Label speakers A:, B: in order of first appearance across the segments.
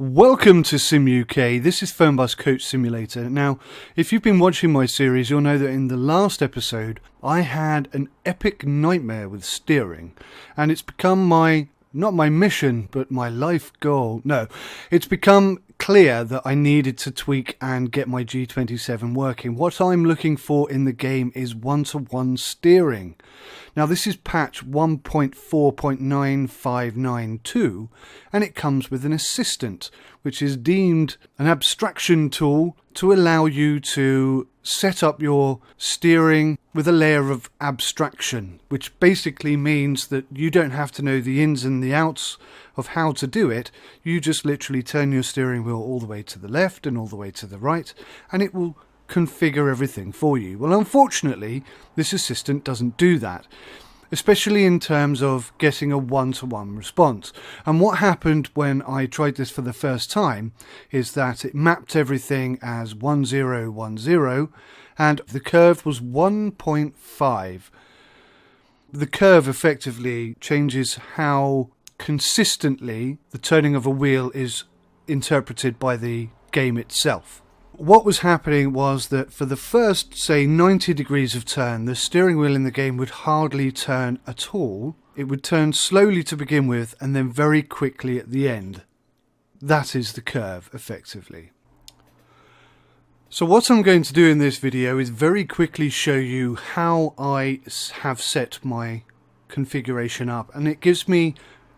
A: Welcome to Sim UK. This is Fernbus Coach Simulator. Now, if you've been watching my series, you'll know that in the last episode I had an epic nightmare with steering, and it's become not my mission, but my life goal. No, it's become clear that I needed to tweak and get my G27 working. What I'm looking for in the game is one-to-one steering. Now this is patch 1.4.9592 and it comes with an assistant, which is deemed an abstraction tool to allow you to set up your steering with a layer of abstraction, which basically means that you don't have to know the ins and the outs of how to do it. You just literally turn your steering wheel all the way to the left and all the way to the right, and it will configure everything for you. Well, unfortunately, this assistant doesn't do that, especially in terms of getting a one-to-one response. And what happened when I tried this for the first time is that it mapped everything as 1010 and the curve was 1.5. The curve effectively changes how consistently the turning of a wheel is interpreted by the game itself. What was happening was that for the first, say, 90 degrees of turn, the steering wheel in the game would hardly turn at all. It would turn slowly to begin with and then very quickly at the end. That is the curve, effectively. So what I'm going to do in this video is very quickly show you how I have set my configuration up, and it gives me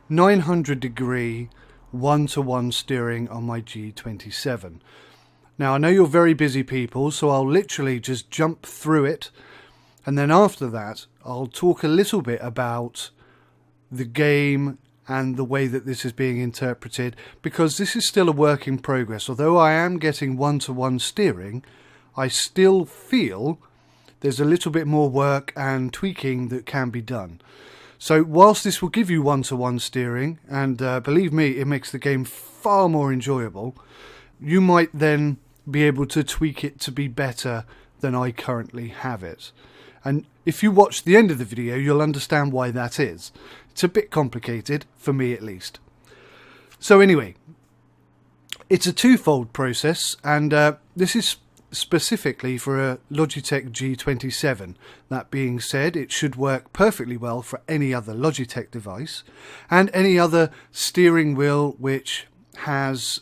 A: 900 degree one-to-one steering on my G27. Now, I know you're very busy people, so I'll literally just jump through it, and then after that I'll talk a little bit about the game and the way that this is being interpreted, because this is still a work in progress. Although I am getting one-to-one steering, I still feel there's a little bit more work and tweaking that can be done. So whilst this will give you one-to-one steering, and believe me, it makes the game far more enjoyable, you might then be able to tweak it to be better than I currently have it. And if you watch the end of the video, you'll understand why that is. It's a bit complicated, for me at least. So anyway, it's a twofold process, and this is specifically for a Logitech G27. That being said, it should work perfectly well for any other Logitech device and any other steering wheel which has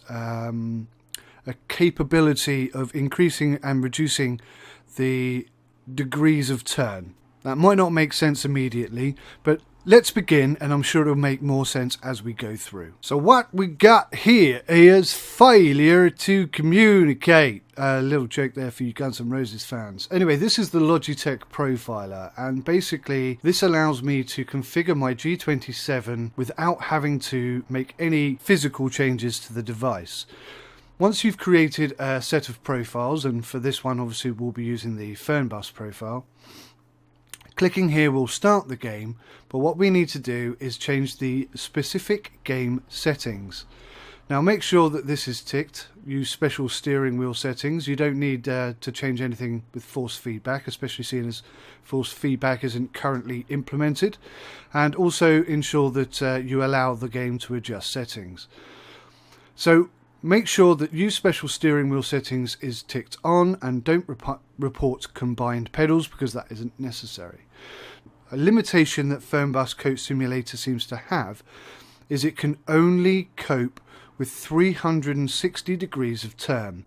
A: a capability of increasing and reducing the degrees of turn. That might not make sense immediately, but let's begin, and I'm sure it'll make more sense as we go through. So what we got here is failure to communicate. A little joke there for you Guns N' Roses fans. Anyway, this is the Logitech Profiler, and basically this allows me to configure my G27 without having to make any physical changes to the device. Once you've created a set of profiles, and for this one obviously we'll be using the Fernbus profile, clicking here will start the game, but what we need to do is change the specific game settings. Now make sure that this is ticked. Use special steering wheel settings. You don't need to change anything with force feedback, especially seeing as force feedback isn't currently implemented, and also ensure that you allow the game to adjust settings. So make sure that use special steering wheel settings is ticked on, and don't report combined pedals because that isn't necessary. A limitation that Fernbus Coach Simulator seems to have is it can only cope with 360 degrees of turn.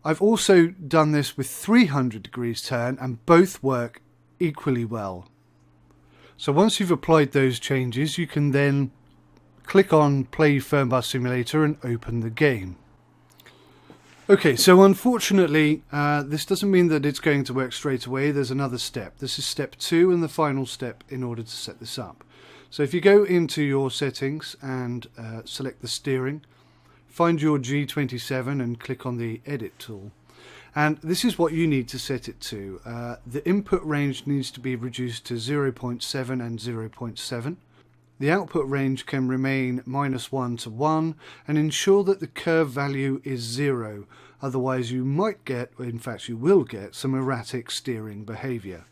A: I've also done this with 300 degrees turn and both work equally well. So once you've applied those changes, you can then click on Play Fernbus Simulator and open the game. Okay, so unfortunately, this doesn't mean that it's going to work straight away. There's another step. This is step 2 and the final step in order to set this up. So if you go into your settings and select the steering, find your G27 and click on the Edit tool. And this is what you need to set it to. The input range needs to be reduced to 0.7 and 0.7. The output range can remain -1 to 1, and ensure that the curve value is 0. Otherwise you might get, or in fact you will get, some erratic steering behavior.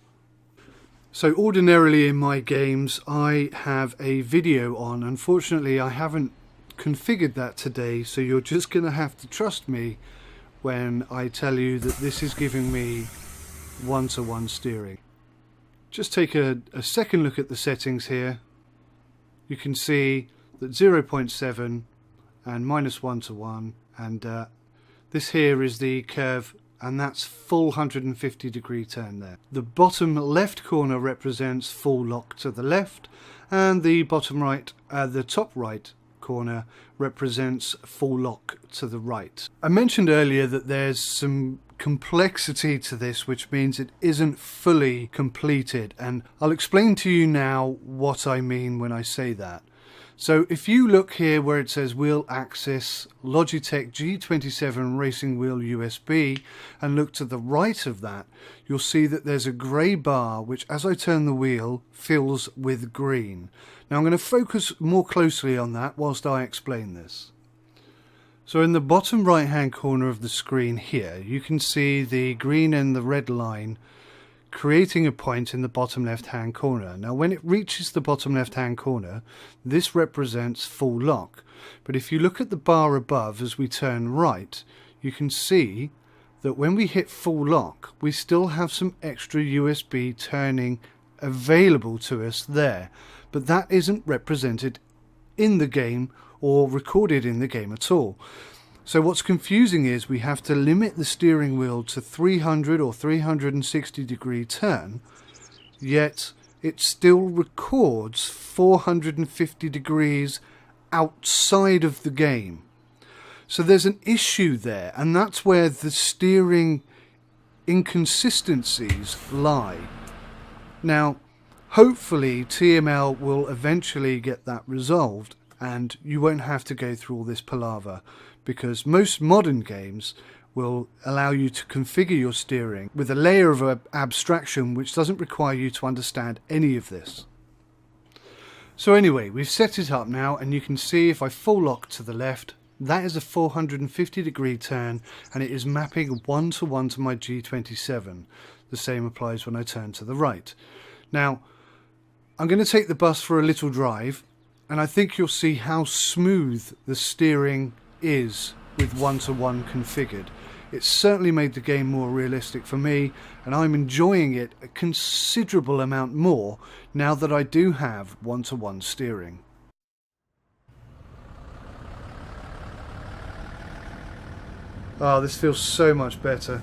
A: So ordinarily in my games I have a video on. Unfortunately I haven't configured that today, so you're just going to have to trust me when I tell you that this is giving me one-to-one steering. Just take a second look at the settings here. You can see that 0.7 and minus 1-to-1, and this here is the curve, and that's full 150 degree turn there. The bottom left corner represents full lock to the left, and the bottom right, the top right corner represents full lock to the right. I mentioned earlier that there's some complexity to this, which means it isn't fully completed, and I'll explain to you now what I mean when I say that. So if you look here where it says wheel axis Logitech G27 racing wheel USB and look to the right of that, you'll see that there's a grey bar which, as I turn the wheel, fills with green. Now I'm going to focus more closely on that whilst I explain this. So in the bottom right hand corner of the screen here, you can see the green and the red line creating a point in the bottom left hand corner. Now when it reaches the bottom left hand corner, this represents full lock, but if you look at the bar above as we turn right, you can see that when we hit full lock we still have some extra USB turning available to us there, but that isn't represented in the game or recorded in the game at all. So what's confusing is we have to limit the steering wheel to 300 or 360 degree turn, yet it still records 450 degrees outside of the game. So there's an issue there, and that's where the steering inconsistencies lie. Now, hopefully TML will eventually get that resolved and you won't have to go through all this palaver, because most modern games will allow you to configure your steering with a layer of abstraction which doesn't require you to understand any of this. So anyway, we've set it up now, and you can see if I full lock to the left, that is a 450 degree turn, and it is mapping 1-to-1 to my G27. The same applies when I turn to the right. Now, I'm going to take the bus for a little drive, and I think you'll see how smooth the steering is with 1-to-1 configured. It's certainly made the game more realistic for me, and I'm enjoying it a considerable amount more now that I do have 1-to-1 steering. Oh, this feels so much better.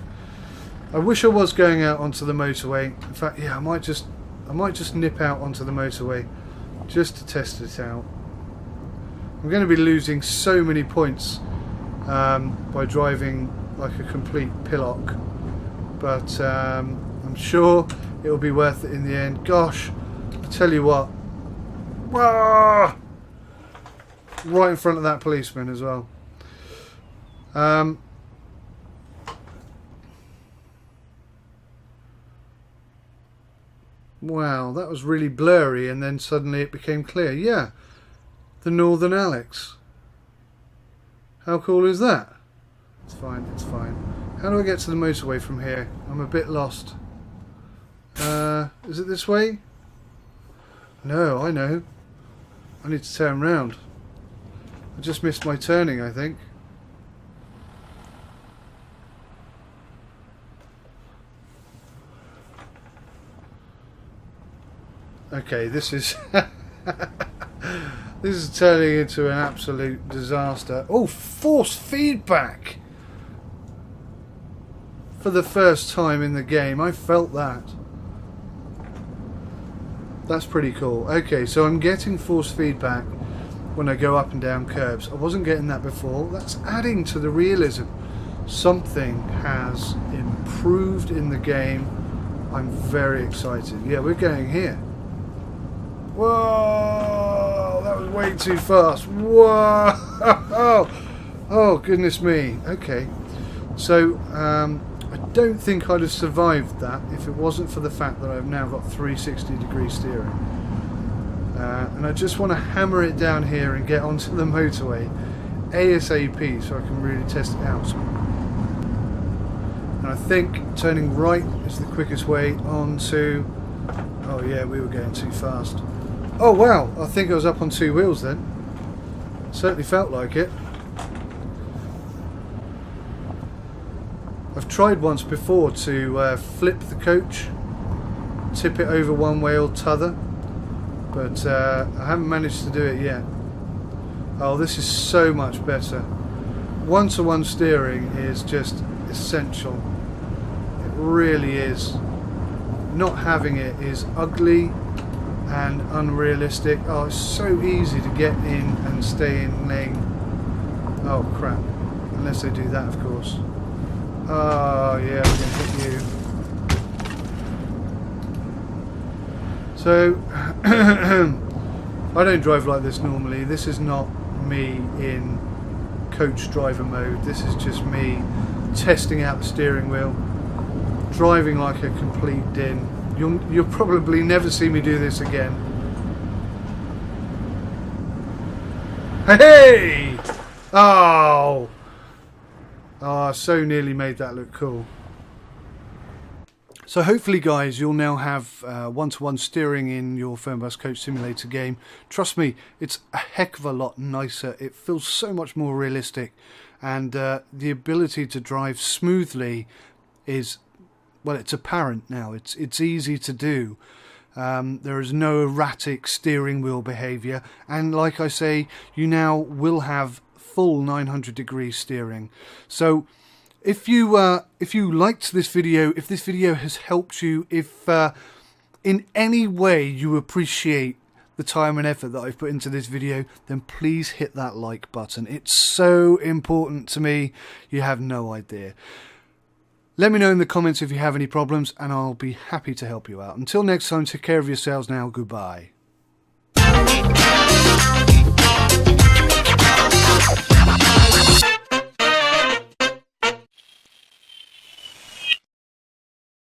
A: I wish I was going out onto the motorway. In fact, yeah, I might just nip out onto the motorway just to test it out. I'm going to be losing so many points by driving like a complete pillock, but I'm sure it'll be worth it in the end. Gosh, I tell you what, wah! Right in front of that policeman as well. Wow, that was really blurry, and then suddenly it became clear. Yeah, the Northern Alex. How cool is that? It's fine, it's fine. How do I get to the motorway from here? I'm a bit lost. Is it this way? No, I know. I need to turn round. I just missed my turning, I think. Okay, this is this is turning into an absolute disaster. Oh, force feedback! For the first time in the game, I felt that. That's pretty cool. Okay, so I'm getting force feedback when I go up and down curbs. I wasn't getting that before. That's adding to the realism. Something has improved in the game. I'm very excited. Yeah, we're going here. Whoa, that was way too fast. Whoa, oh goodness me. Okay, so I don't think I'd have survived that if it wasn't for the fact that I've now got 360 degree steering, and I just want to hammer it down here and get onto the motorway ASAP so I can really test it out. And I think turning right is the quickest way onto. Oh yeah, we were going too fast. Oh wow, I think I was up on two wheels then. Certainly felt like it. I've tried once before to flip the coach, tip it over one way or t'other, but I haven't managed to do it yet. Oh, this is so much better. One-to-one steering is just essential. It really is. Not having it is ugly and unrealistic. Oh, it's so easy to get in and stay in lane. Oh crap. Unless they do that, of course. Oh yeah, I'm going to hit you. So, I don't drive like this normally. This is not me in coach driver mode. This is just me testing out the steering wheel, driving like a complete din. You'll probably never see me do this again. Hey! Oh! Ah, so nearly made that look cool. So hopefully guys, you'll now have one-to-one steering in your Fernbus Coach Simulator game. Trust me, it's a heck of a lot nicer. It feels so much more realistic, and the ability to drive smoothly is, well, it's apparent now. It's easy to do. There is no erratic steering wheel behaviour, and like I say, you now will have full 900-degree steering. So if you liked this video, if this video has helped you, if in any way you appreciate the time and effort that I've put into this video, then please hit that like button. It's so important to me, you have no idea. Let me know in the comments if you have any problems, and I'll be happy to help you out. Until next time, take care of yourselves now. Goodbye.